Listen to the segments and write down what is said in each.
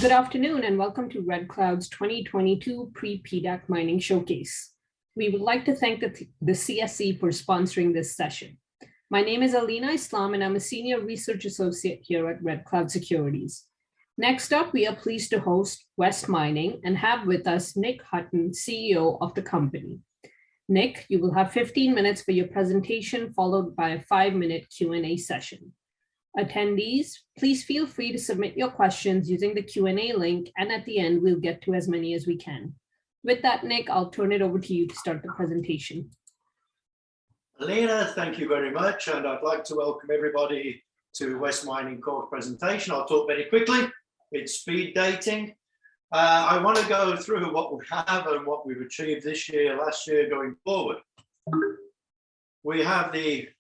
Good afternoon and welcome to Red Cloud's 2022 Pre-PDAC Mining Showcase. We would like to thank the CSC for sponsoring this session. My name is Alina Islam and I'm a Senior Research Associate here at Red Cloud Securities. Next up, we are pleased to host West Mining and have with us Nick Houghton, CEO of the company. Nick, you will have 15 minutes for your presentation followed by a 5-minute Q&A session. Attendees, please feel free to submit your questions using the Q&A link, and at the end, we'll get to as many as we can. With that, Nick, I'll turn it over to you to start the presentation. Alina, thank you very much, and I'd like to welcome everybody to West Mining Cove presentation. I'll talk very quickly. It's speed dating. I want to go through what we have and what we've achieved this year, last year, going forward. We have the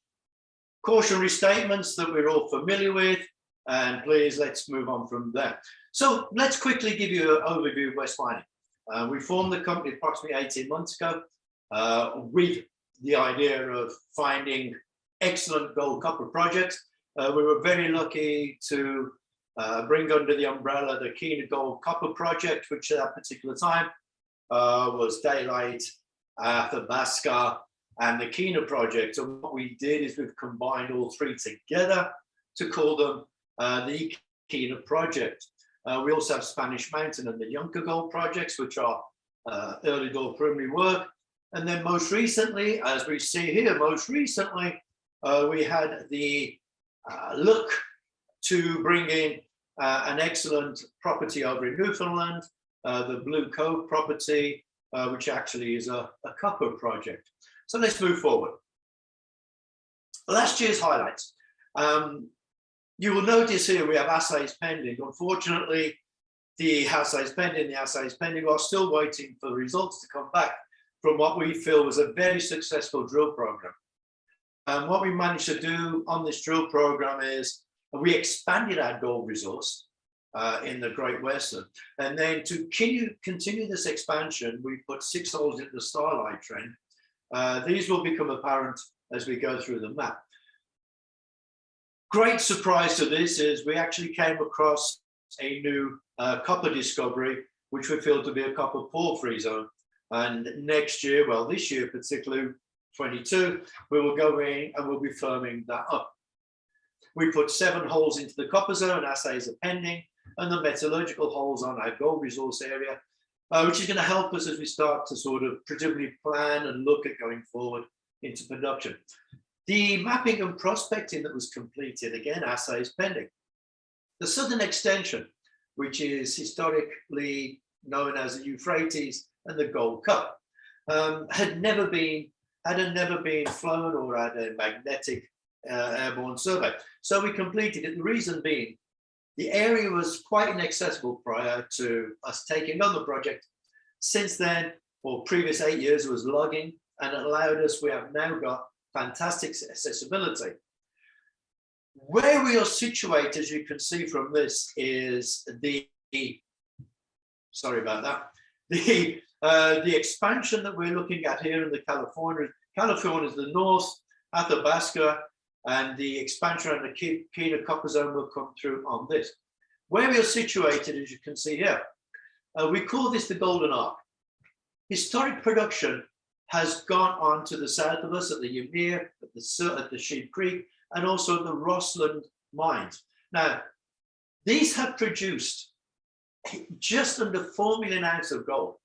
cautionary statements that we're all familiar with, and please let's move on from there. So let's quickly give you an overview of West Mining. We formed the company approximately 18 months ago with the idea of finding excellent gold copper projects. We were very lucky to bring under the umbrella the Kena Gold Copper Project, which at that particular time was Daylight, Athabasca, and the Kena Project. And what we did is we've combined all three together to call them the Kena Project. We also have Spanish Mountain and the Yunka Gold projects, which are early door preliminary work. And then most recently, as we see here, we had the look to bring in an excellent property over in Newfoundland, the Blue Cove property, which actually is a copper project. So let's move forward. Last year's highlights. You will notice here we have assays pending. Unfortunately, the assays pending are still waiting for the results to come back from what we feel was a very successful drill program. And what we managed to do on this drill program is we expanded our gold resource in the Great Western. And then to continue this expansion, we put 6 holes into the Starlight Trend. These will become apparent as we go through the map. Great surprise to this is we actually came across a new copper discovery, which we feel to be a copper porphyry zone. And next year, well, this year particularly, 22, we will go in and we'll be firming that up. We put 7 holes into the copper zone, assays are pending, and the metallurgical holes on our gold resource area, which is going to help us as we start to sort of presumably plan and look at going forward into production. The mapping and prospecting that was completed, again, assays pending. The southern extension, which is historically known as the Euphrates and the Gold Cup, had never been flown or had a magnetic airborne survey. So we completed it. The reason being, the area was quite inaccessible prior to us taking on the project. Since then, for previous 8 years, it was logging and it allowed us, we have now got fantastic accessibility. Where we are situated, as you can see from this, is the expansion that we're looking at here in the California is the north, Athabasca, and the expansion of the Kena Copper Zone will come through on this. Where we are situated, as you can see here, we call this the Golden Arc. Historic production has gone on to the south of us at the Ymir, at the Sheep Creek, and also the Rossland mines. Now, these have produced just under 4 million ounces of gold,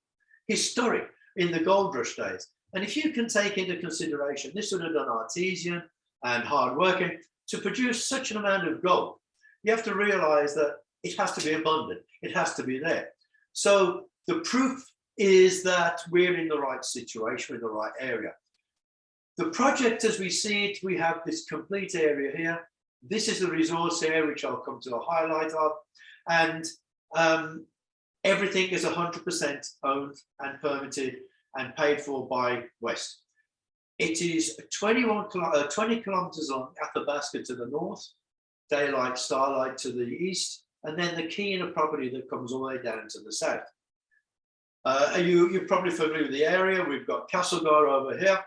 historic in the gold rush days. And if you can take into consideration, this would have done artesian and hard working to produce such an amount of gold, you have to realize that it has to be abundant, it has to be there. So the proof is that we're in the right situation, in the right area. The project as we see it, we have this complete area here. This is the resource area, which I'll come to a highlight of. And everything is 100% owned and permitted and paid for by West. It is 20 kilometers long, Athabasca to the north, Daylight, Starlight to the east, and then the Kena property that comes all the way down to the south. You're probably familiar with the area. We've got Castlegar over here,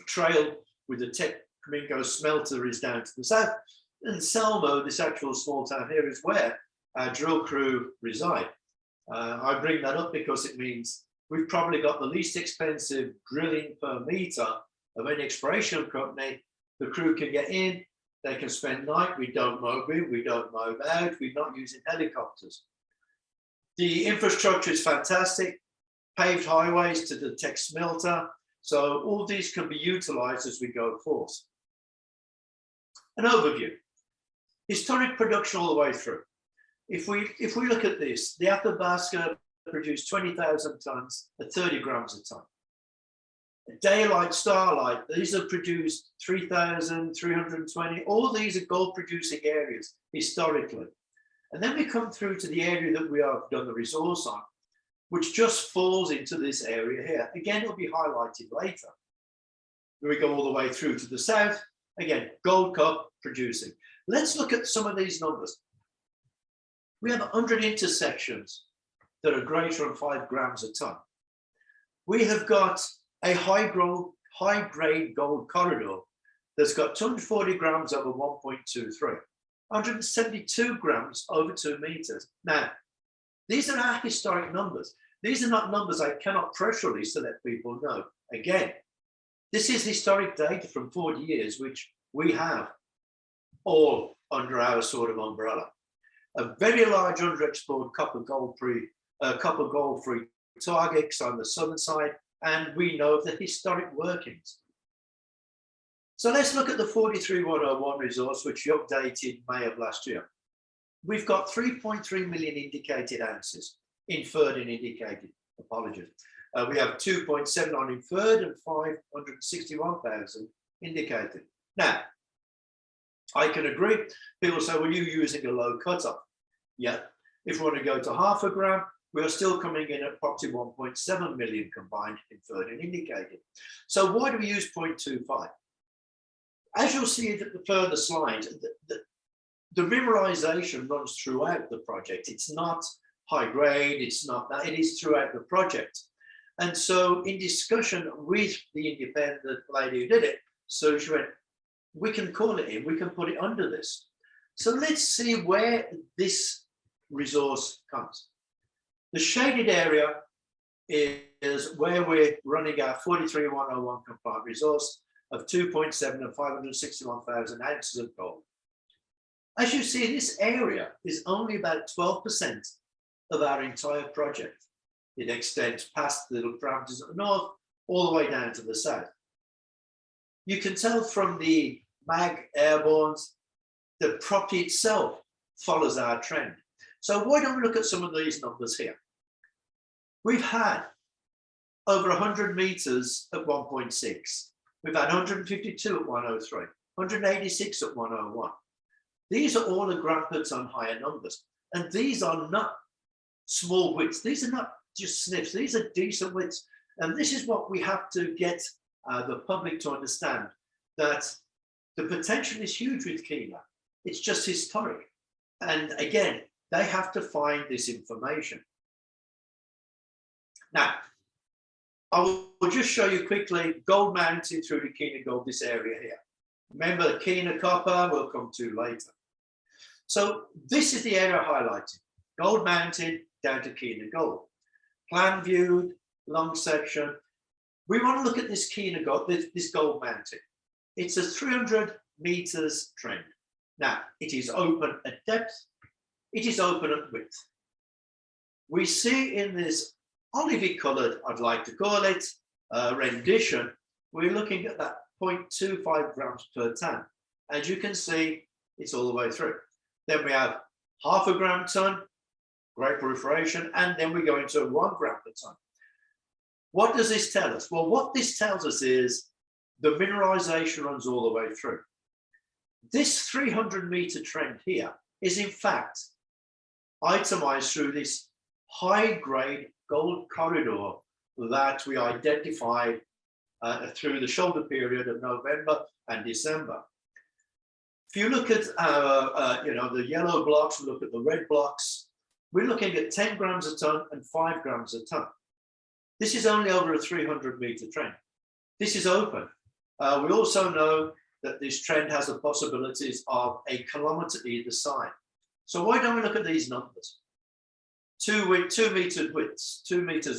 trail with the Tekmingo smelter is down to the south, and Selmo, this actual small town here, is where our drill crew reside. I bring that up because it means we've probably got the least expensive drilling per meter of any exploration company. The crew can get in, they can spend night, we don't mob in, we don't mob out, we're not using helicopters. The infrastructure is fantastic, paved highways to the tech smelter, so all these can be utilized as we go forth. An overview, historic production all the way through. If we look at this, the Athabasca produced 20,000 tons at 30 grams a ton. Daylight, Starlight, these have produced 3,320. All these are gold producing areas historically. And then we come through to the area that we have done the resource on, which just falls into this area here. Again, it'll be highlighted later. We go all the way through to the south. Again, gold cup producing. Let's look at some of these numbers. We have 100 intersections that are greater than 5 grams a ton. We have got a high-grade gold corridor that's got 240 grams over 1.23, 172 grams over 2 meters. Now, these are our historic numbers. These are not numbers I cannot press release to let people know. Again, this is historic data from 40 years, which we have all under our sort of umbrella. A very large underexplored copper gold free targets on the southern side, and we know the historic workings. So let's look at the 43101 resource, which we updated May of last year. We've got 3.3 million indicated ounces, inferred and indicated, apologies. We have 2.7 on inferred and 561,000 indicated. Now, I can agree. People say, well, you're using a low cutoff. Yeah, if we want to go to half a gram, we are still coming in at approximately 1.7 million combined, inferred and indicated. So why do we use 0.25? As you'll see at the further slide, the mineralization runs throughout the project. It's not high grade, it's not that, it is throughout the project. And so in discussion with the independent lady who did it, so she went, we can call it in, we can put it under this. So let's see where this resource comes. The shaded area is where we're running our 43101 compliant resource of 2.7 and 561,000 ounces of gold. As you see, this area is only about 12% of our entire project. It extends past the little parameters of the north, all the way down to the south. You can tell from the mag airbornes, the property itself follows our trend. So why don't we look at some of these numbers here? We've had over 100 meters at 1.6. We've had 152 at 103, 186 at 101. These are all a gram per ton higher numbers. And these are not small widths. These are not just sniffs. These are decent widths. And this is what we have to get the public to understand, that the potential is huge with Kina. It's just historic. And again, they have to find this information. Now, I will just show you quickly Gold Mountain through to Kina Gold, this area here. Remember, Kina Copper we'll come to later. So this is the area highlighted. Gold Mountain down to Kina Gold. Plan viewed, long section. We want to look at this Kina Gold, this Gold Mountain. It's a 300 meters trend. Now, it is open at depth. It is open at width. We see in this olivey colored, I'd like to call it, rendition, we're looking at that 0.25 grams per ton. As you can see, it's all the way through. Then we have half a gram ton, great proliferation, and then we go into 1 gram per ton. What does this tell us? Well, what this tells us is the mineralization runs all the way through. This 300 meter trend here is in fact itemized through this high grade gold corridor that we identified through the shoulder period of November and December. If you look at the yellow blocks, we look at the red blocks, we're looking at 10 grams a ton and 5 grams a ton. This is only over a 300 meter trend. This is open. We also know that this trend has the possibilities of 1 kilometer either side. So why don't we look at these numbers? 2 meters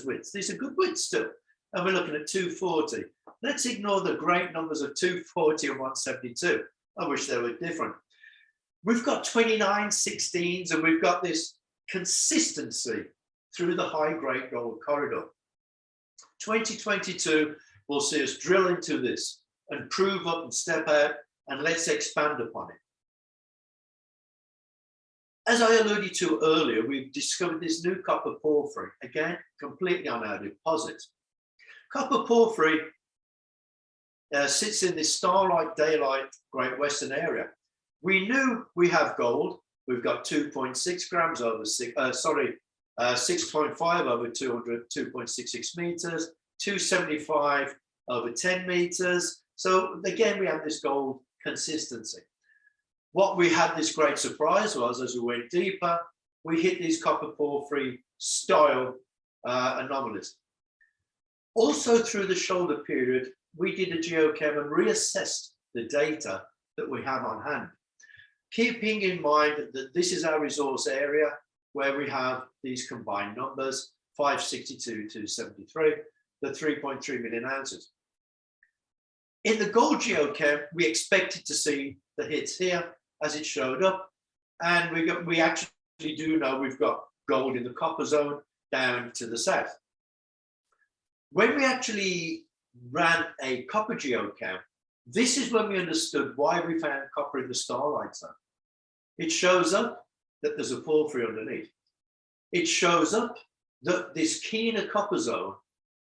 widths. These are good widths still. And we're looking at 240. Let's ignore the great numbers of 240 and 172. I wish they were different. We've got 29 16s, and we've got this consistency through the high-grade gold corridor. 2022 will see us drill into this and prove up and step out, and let's expand upon it. As I alluded to earlier, we've discovered this new copper porphyry, again, completely on our deposit. Copper porphyry sits in this starlight daylight Great Western area. We knew we have gold. We've got 2.6 grams over 6.5 over 200, 2.66 meters, 275 over 10 meters. So again, we have this gold consistency. What we had this great surprise was, as we went deeper, we hit these copper porphyry style anomalies. Also through the shoulder period, we did a geochem and reassessed the data that we have on hand, keeping in mind that this is our resource area where we have these combined numbers, 562 to 73, the 3.3 million ounces. In the gold geochem, we expected to see the hits here as it showed up, and we actually do know we've got gold in the copper zone down to the south. When we actually ran a copper geochem, this is when we understood why we found copper in the starlight zone. It shows up that there's a porphyry underneath. It shows up that this keener copper zone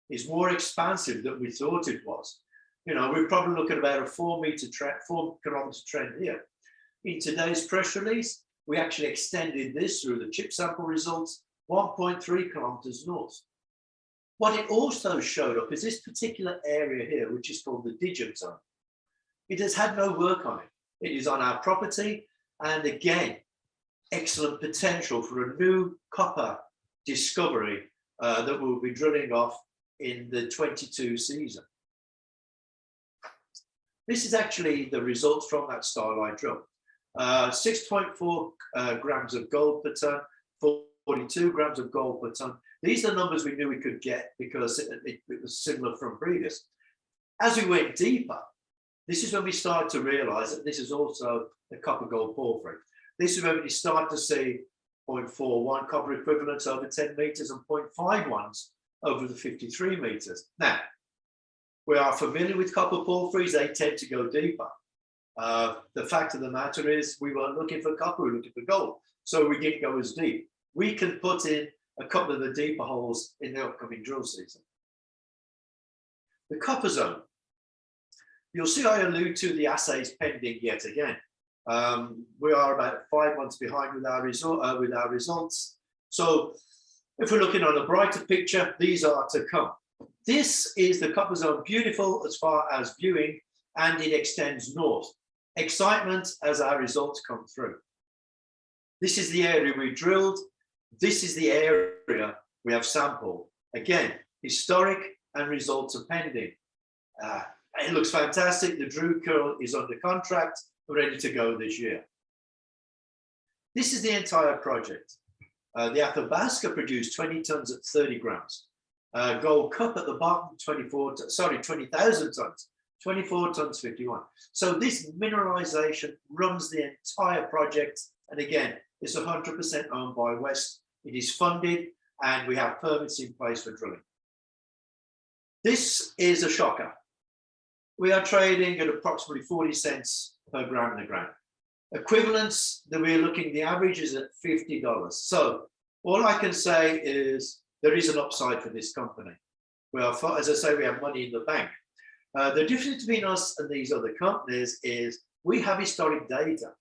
is more expansive than we thought it was. You know, we're probably looking at about a 4 kilometer trend here. In today's press release, we actually extended this through the chip sample results 1.3 kilometers north. What it also showed up is this particular area here, which is called the Digit Zone. It has had no work on it. It is on our property, and again, excellent potential for a new copper discovery that we'll be drilling off in the 22 season. This is actually the results from that starlight drill. 6.4 grams of gold per ton, 42 grams of gold per ton. These are numbers we knew we could get because it was similar from previous. As we went deeper, this is when we started to realize that this is also the copper gold porphyry. This is when we start to see 0.41 copper equivalents over 10 meters and 0.51s over the 53 meters. Now, we are familiar with copper porphyries, they tend to go deeper. The fact of the matter is we weren't looking for copper, we were looking for gold. So we didn't go as deep. We can put in a couple of the deeper holes in the upcoming drill season. The copper zone. You'll see I allude to the assays pending yet again. We are about 5 months behind with our results. So if we're looking on a brighter picture, these are to come. This is the copper zone, beautiful as far as viewing, and it extends north. Excitement as our results come through. This is the area we drilled. This is the area we have sampled. Again, historic and results are pending. It looks fantastic. The Drew curl is under contract, ready to go this year. This is the entire project. The Athabasca produced 20 tons at 30 grams. Gold Cup at the bottom, 20,000 tons, 24 tons, 51. So this mineralization runs the entire project. And again, it's 100% owned by West. It is funded and we have permits in place for drilling. This is a shocker. We are trading at approximately 40 cents per gram in the ground. Equivalents that we're looking, the average is at $50. So all I can say is there is an upside for this company. Well, as I say, we have money in the bank. The difference between us and these other companies is we have historic data.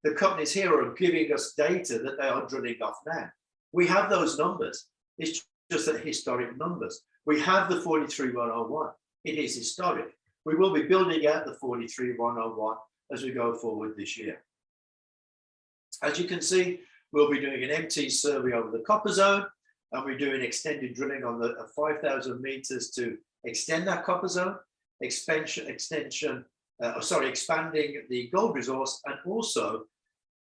The companies here are giving us data that they are drilling off now. We have those numbers. It's just that historic numbers. We have the 43,101. It is historic. We will be building out the 43,101 as we go forward this year. As you can see, we'll be doing an MT survey over the copper zone, and we're doing extended drilling on the 5,000 meters to extend that copper zone, expanding the gold resource, and also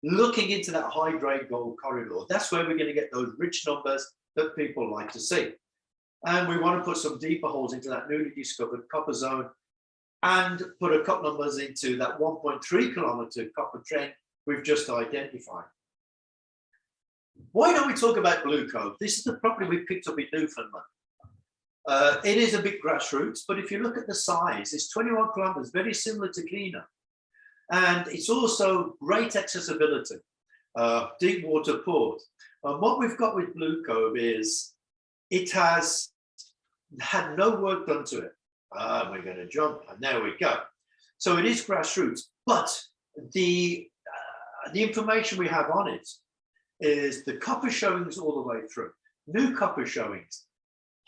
looking into that high-grade gold corridor. That's where we're going to get those rich numbers that people like to see. And we want to put some deeper holes into that newly discovered copper zone and put a couple of numbers into that 1.3 kilometer copper trend we've just identified. Why don't we talk about Blue Cove? This is the property we picked up in Newfoundland. It is a bit grassroots, but if you look at the size, it's 21 kilometers, very similar to Kena. And it's also great accessibility, deep water port. And what we've got with Blue Cove is it has had no work done to it. We're going to jump, and there we go. So it is grassroots, but the information we have on it is the copper showings all the way through, new copper showings,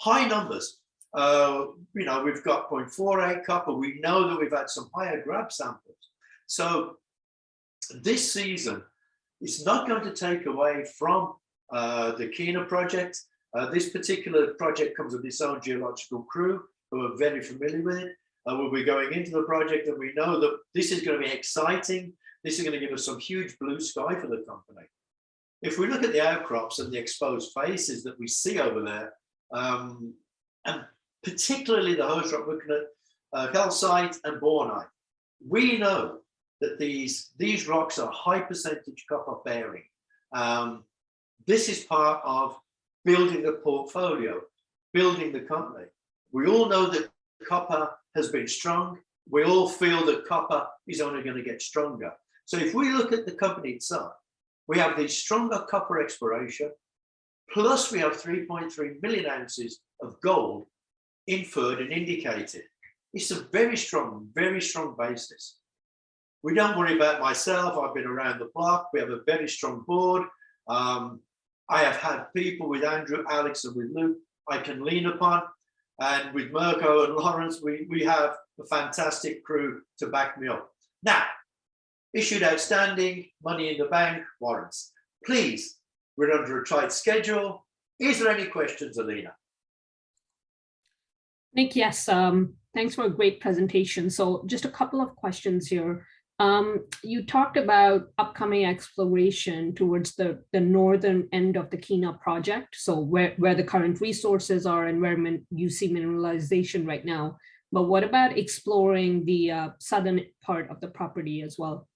high numbers. You know, we've got 0.48 copper. We know that we've had some higher grab samples. So this season, it's not going to take away from the Kena project. This particular project comes with its own geological crew who are very familiar with it. We'll be going into the project, and we know that this is going to be exciting. This is going to give us some huge blue sky for the company. If we look at the outcrops and the exposed faces that we see over there, and particularly the host rock, looking at calcite and bornite, we know that these rocks are high percentage copper bearing. This is part of building the portfolio, building the company. We all know that copper has been strong. We all feel that copper is only going to get stronger. So if we look at the company itself, we have the stronger copper exploration, plus we have 3.3 million ounces of gold inferred and indicated. It's a very strong basis. We don't worry about myself. I've been around the block. We have a very strong board. I have had people with Andrew, Alex, and with Luke I can lean upon. And with Mirko and Lawrence, we have a fantastic crew to back me up. Now, issued outstanding, money in the bank, warrants. Please, we're under a tight schedule. Is there any questions, Alina? Nick, yes, thanks for a great presentation. So just a couple of questions here. You talked about upcoming exploration towards the northern end of the Kena project, so where the current resources are and where you see mineralization right now. But what about exploring the southern part of the property as well?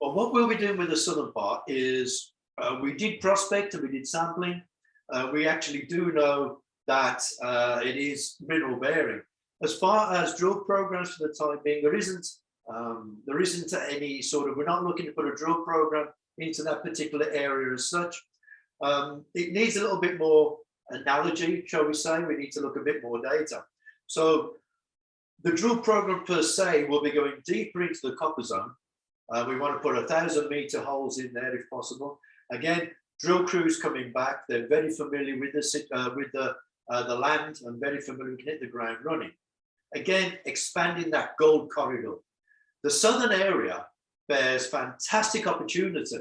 Well, what we'll be doing with the southern part is we did prospect and we did sampling. We actually do know that it is mineral bearing. As far as drill programs for the time being, there isn't any sort of, we're not looking to put a drill program into that particular area as such. It needs a little bit more analogy, shall we say. We need to look a bit more data. So the drill program per se will be going deeper into the copper zone. We want to put 1,000-meter holes in there if possible. Again, drill crews coming back. They're very familiar with the land and very familiar. We can hit the ground running. Again, expanding that gold corridor. The southern area bears fantastic opportunity,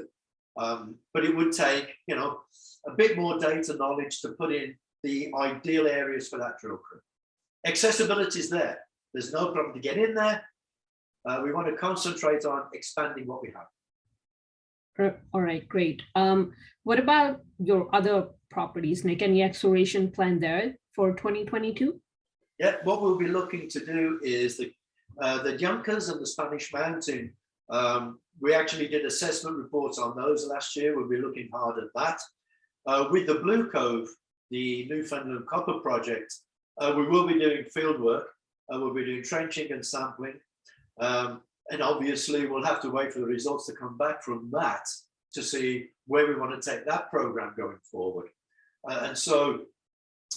but it would take, you know, a bit more data knowledge to put in the ideal areas for that drill crew. Accessibility is there. There's no problem to get in there. We want to concentrate on expanding what we have. All right, great. What about your other properties, Nick? Any exploration plan there for 2022? Yeah, what we'll be looking to do is the Juncas and the Spanish Mountain. We actually did assessment reports on those last year. We'll be looking hard at that. With the Blue Cove, the Newfoundland Copper Project, we will be doing field work. We'll be doing trenching and sampling. And obviously, we'll have to wait for the results to come back from that to see where we want to take that program going forward. And so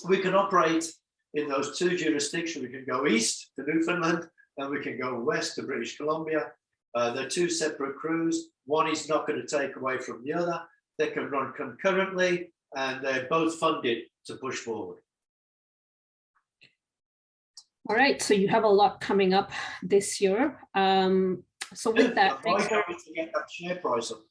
we can operate in those two jurisdictions. We can go east to Newfoundland, and we can go west to British Columbia. They're two separate crews. One is not going to take away from the other. They can run concurrently, and they're both funded to push forward. All right, so you have a lot coming up this year. So with that, thanks for to get that share price up.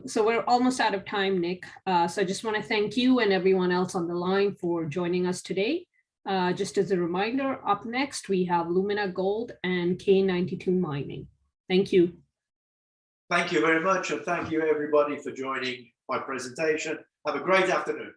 So we're almost out of time, Nick. So I just want to thank you and everyone else on the line for joining us today. Just as a reminder, up next we have Lumina Gold and K92 Mining. Thank you. Thank you very much, and thank you everybody for joining my presentation. Have a great afternoon.